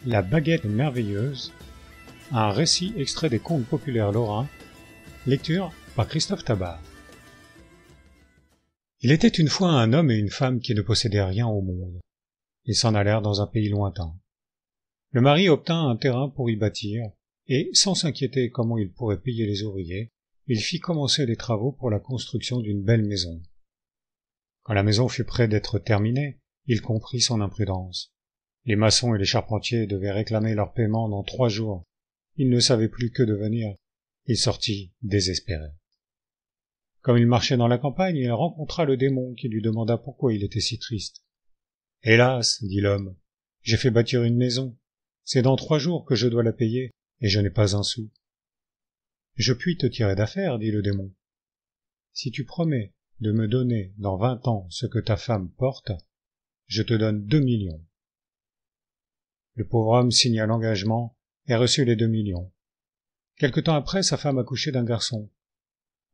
La baguette merveilleuse, un récit extrait des contes populaires lorrains, lecture par Christophe Tabar. Il était une fois un homme et une femme qui ne possédaient rien au monde. Ils s'en allèrent dans un pays lointain. Le mari obtint un terrain pour y bâtir, et, sans s'inquiéter comment il pourrait payer les ouvriers, il fit commencer les travaux pour la construction d'une belle maison. Quand la maison fut près d'être terminée, il comprit son imprudence. Les maçons et les charpentiers devaient réclamer leur paiement dans 3 jours. Il ne savait plus que devenir. Il sortit désespéré. Comme il marchait dans la campagne, il rencontra le démon qui lui demanda pourquoi il était si triste. « Hélas, dit l'homme, j'ai fait bâtir une maison. C'est dans 3 jours que je dois la payer, et je n'ai pas un sou. »« Je puis te tirer d'affaire, dit le démon. Si tu promets de me donner dans 20 ans ce que ta femme porte, je te donne 2 millions. » Le pauvre homme signa l'engagement et reçut les 2 millions. Quelque temps après, sa femme accouchait d'un garçon.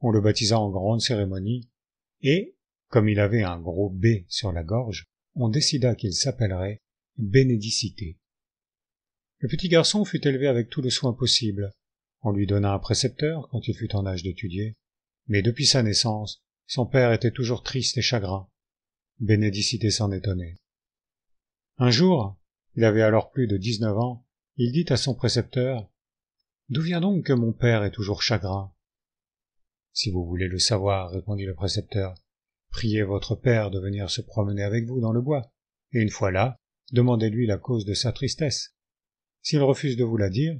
On le baptisa en grande cérémonie, et, comme il avait un gros B sur la gorge, on décida qu'il s'appellerait Bénédicité. Le petit garçon fut élevé avec tout le soin possible. On lui donna un précepteur quand il fut en âge d'étudier, mais depuis sa naissance, son père était toujours triste et chagrin. Bénédicité s'en étonnait. Un jour, il avait alors plus de 19 ans, il dit à son précepteur « D'où vient donc que mon père est toujours chagrin ?»« Si vous voulez le savoir, répondit le précepteur, priez votre père de venir se promener avec vous dans le bois, et une fois là, demandez-lui la cause de sa tristesse. S'il refuse de vous la dire,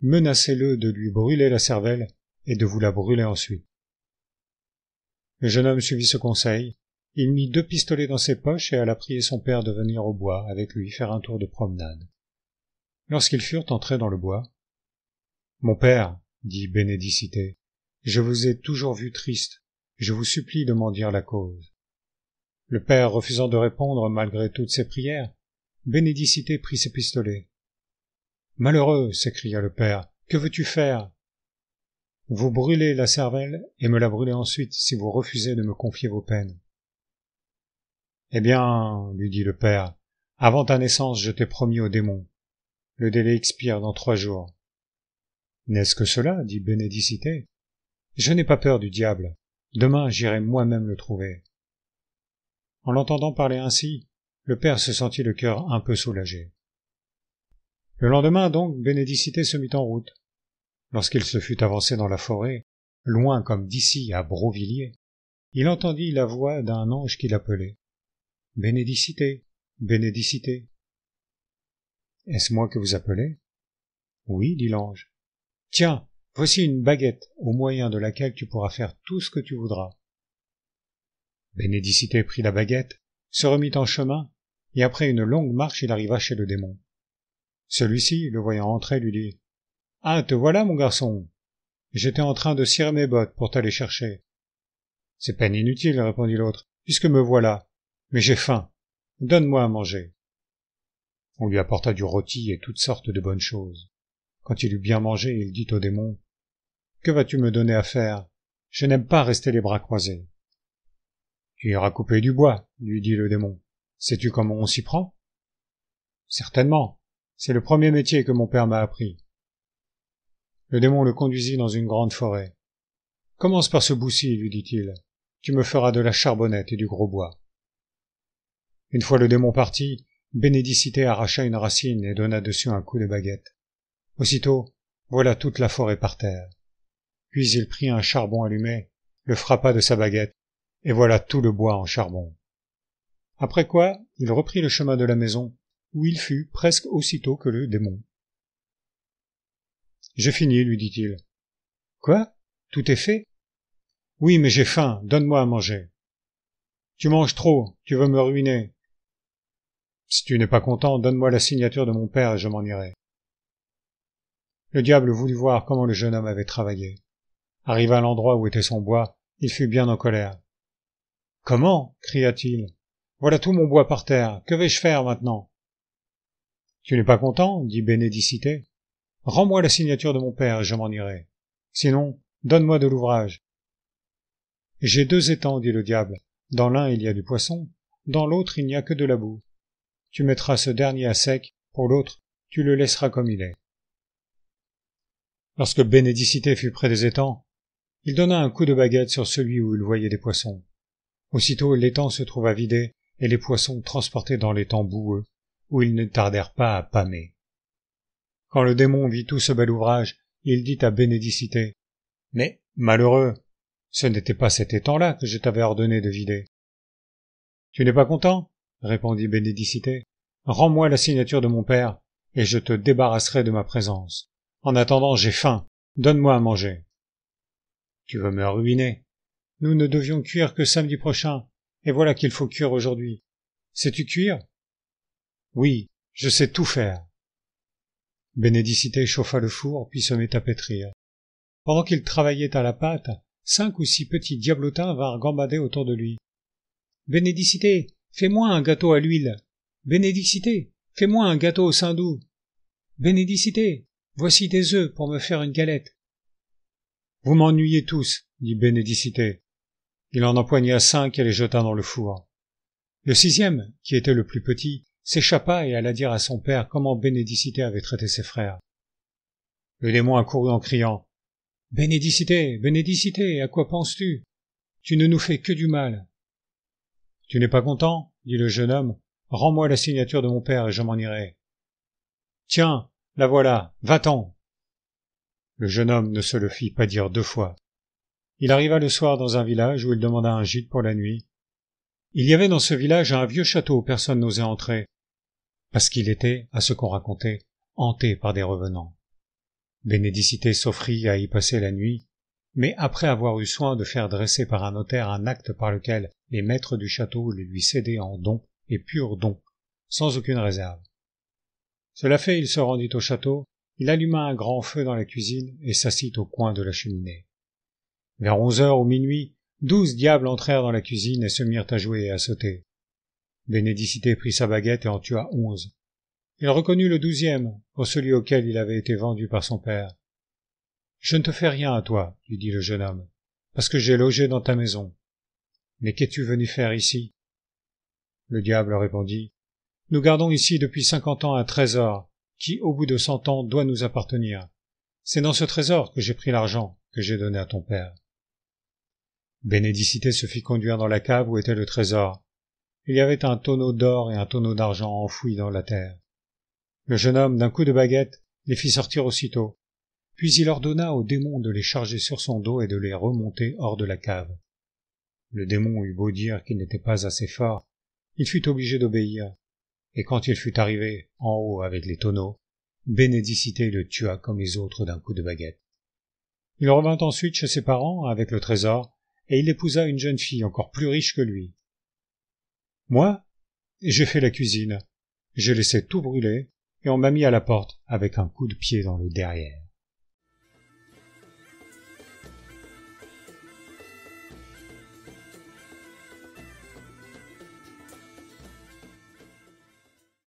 menacez-le de lui brûler la cervelle et de vous la brûler ensuite. » Le jeune homme suivit ce conseil. Il mit 2 pistolets dans ses poches et alla prier son père de venir au bois avec lui faire un tour de promenade. Lorsqu'ils furent entrés dans le bois, « Mon père, dit Bénédicité, je vous ai toujours vu triste, je vous supplie de m'en dire la cause. » Le père refusant de répondre malgré toutes ses prières, Bénédicité prit ses pistolets. « Malheureux, s'écria le père, que veux-tu faire ? Vous brûlez la cervelle et me la brûlez ensuite si vous refusez de me confier vos peines. » « Eh bien, lui dit le père, avant ta naissance je t'ai promis au démon. Le délai expire dans 3 jours. »« N'est-ce que cela, dit Bénédicité. Je n'ai pas peur du diable. Demain j'irai moi-même le trouver. » En l'entendant parler ainsi, le père se sentit le cœur un peu soulagé. Le lendemain donc, Bénédicité se mit en route. Lorsqu'il se fut avancé dans la forêt, loin comme d'ici à Brovilliers, il entendit la voix d'un ange qui l'appelait. « Bénédicité, Bénédicité. »« Est-ce moi que vous appelez ?»« Oui, dit l'ange. »« Tiens, voici une baguette, au moyen de laquelle tu pourras faire tout ce que tu voudras. » Bénédicité prit la baguette, se remit en chemin, et après une longue marche il arriva chez le démon. Celui-ci, le voyant entrer, lui dit « Ah, te voilà, mon garçon. J'étais en train de cirer mes bottes pour t'aller chercher. »« C'est peine inutile, répondit l'autre, puisque me voilà. Mais j'ai faim. Donne-moi à manger. » On lui apporta du rôti et toutes sortes de bonnes choses. Quand il eut bien mangé, il dit au démon « Que vas-tu me donner à faire ? Je n'aime pas rester les bras croisés. »« Tu iras couper du bois, lui dit le démon. Sais-tu comment on s'y prend ? » ?»« Certainement. C'est le premier métier que mon père m'a appris. » Le démon le conduisit dans une grande forêt. « Commence par ce bout-ci, lui dit-il. Tu me feras de la charbonnette et du gros bois. » Une fois le démon parti, Bénédicité arracha une racine et donna dessus un coup de baguette. Aussitôt, voilà toute la forêt par terre. Puis il prit un charbon allumé, le frappa de sa baguette, et voilà tout le bois en charbon. Après quoi, il reprit le chemin de la maison, où il fut presque aussitôt que le démon. « J'ai fini, lui dit-il. »« Quoi ? Tout est fait ? » ?»« Oui, mais j'ai faim, donne-moi à manger. »« Tu manges trop, tu veux me ruiner. »« Si tu n'es pas content, donne-moi la signature de mon père et je m'en irai. » Le diable voulut voir comment le jeune homme avait travaillé. Arrivé à l'endroit où était son bois, il fut bien en colère. « Comment ? Cria-t-il. Voilà tout mon bois par terre, que vais-je faire maintenant ? » « Tu n'es pas content ? Dit Bénédicité. Rends-moi la signature de mon père et je m'en irai. Sinon, donne-moi de l'ouvrage. »« J'ai 2 étangs, dit le diable. Dans l'un il y a du poisson, dans l'autre il n'y a que de la boue. Tu mettras ce dernier à sec, pour l'autre, tu le laisseras comme il est. Lorsque Bénédicité fut près des étangs, il donna un coup de baguette sur celui où il voyait des poissons. Aussitôt l'étang se trouva vidé et les poissons transportés dans l'étang boueux, où ils ne tardèrent pas à pâmer. Quand le démon vit tout ce bel ouvrage, il dit à Bénédicité: « Mais, malheureux, ce n'était pas cet étang-là que je t'avais ordonné de vider. »« Tu n'es pas content ?» répondit Bénédicité. « Rends-moi la signature de mon père, et je te débarrasserai de ma présence. En attendant, j'ai faim, donne-moi à manger. »« Tu veux me ruiner. Nous ne devions cuire que samedi prochain, et voilà qu'il faut cuire aujourd'hui. Sais-tu cuire ? » ?»« Oui, je sais tout faire. » Bénédicité chauffa le four, puis se mit à pétrir. Pendant qu'il travaillait à la pâte, 5 ou 6 petits diablotins vinrent gambader autour de lui. « Bénédicité, fais-moi un gâteau à l'huile. Bénédicité, fais-moi un gâteau au saindoux. Bénédicité, voici des œufs pour me faire une galette. »« Vous m'ennuyez tous, » dit Bénédicité. Il en empoigna 5 et les jeta dans le four. Le 6e, qui était le plus petit, s'échappa et alla dire à son père comment Bénédicité avait traité ses frères. Le démon accourut en criant: « Bénédicité, Bénédicité, à quoi penses-tu? Tu ne nous fais que du mal. »« Tu n'es pas content ? » dit le jeune homme. « Rends-moi la signature de mon père et je m'en irai. »« Tiens, la voilà, va-t'en !» Le jeune homme ne se le fit pas dire 2 fois. Il arriva le soir dans un village où il demanda un gîte pour la nuit. Il y avait dans ce village un vieux château où personne n'osait entrer, parce qu'il était, à ce qu'on racontait, hanté par des revenants. Bénédicité s'offrit à y passer la nuit, mais après avoir eu soin de faire dresser par un notaire un acte par lequel les maîtres du château le lui cédaient en don et pur don, sans aucune réserve. Cela fait, il se rendit au château, il alluma un grand feu dans la cuisine et s'assit au coin de la cheminée. Vers 11 heures ou minuit, 12 diables entrèrent dans la cuisine et se mirent à jouer et à sauter. Bénédicité prit sa baguette et en tua 11. Il reconnut le 12e pour celui auquel il avait été vendu par son père. « Je ne te fais rien à toi, » lui dit le jeune homme, « parce que j'ai logé dans ta maison. Mais qu'es-tu venu faire ici ?» Le diable répondit: « Nous gardons ici depuis 50 ans un trésor qui, au bout de 100 ans, doit nous appartenir. C'est dans ce trésor que j'ai pris l'argent que j'ai donné à ton père. » Bénédicité se fit conduire dans la cave où était le trésor. Il y avait un tonneau d'or et un tonneau d'argent enfouis dans la terre. Le jeune homme, d'un coup de baguette, les fit sortir aussitôt. Puis il ordonna au démon de les charger sur son dos et de les remonter hors de la cave. Le démon eut beau dire qu'il n'était pas assez fort, il fut obligé d'obéir, et quand il fut arrivé en haut avec les tonneaux, Bénédicité le tua comme les autres d'un coup de baguette. Il revint ensuite chez ses parents avec le trésor, et il épousa une jeune fille encore plus riche que lui. Moi, j'ai fait la cuisine, j'ai laissé tout brûler, et on m'a mis à la porte avec un coup de pied dans le derrière.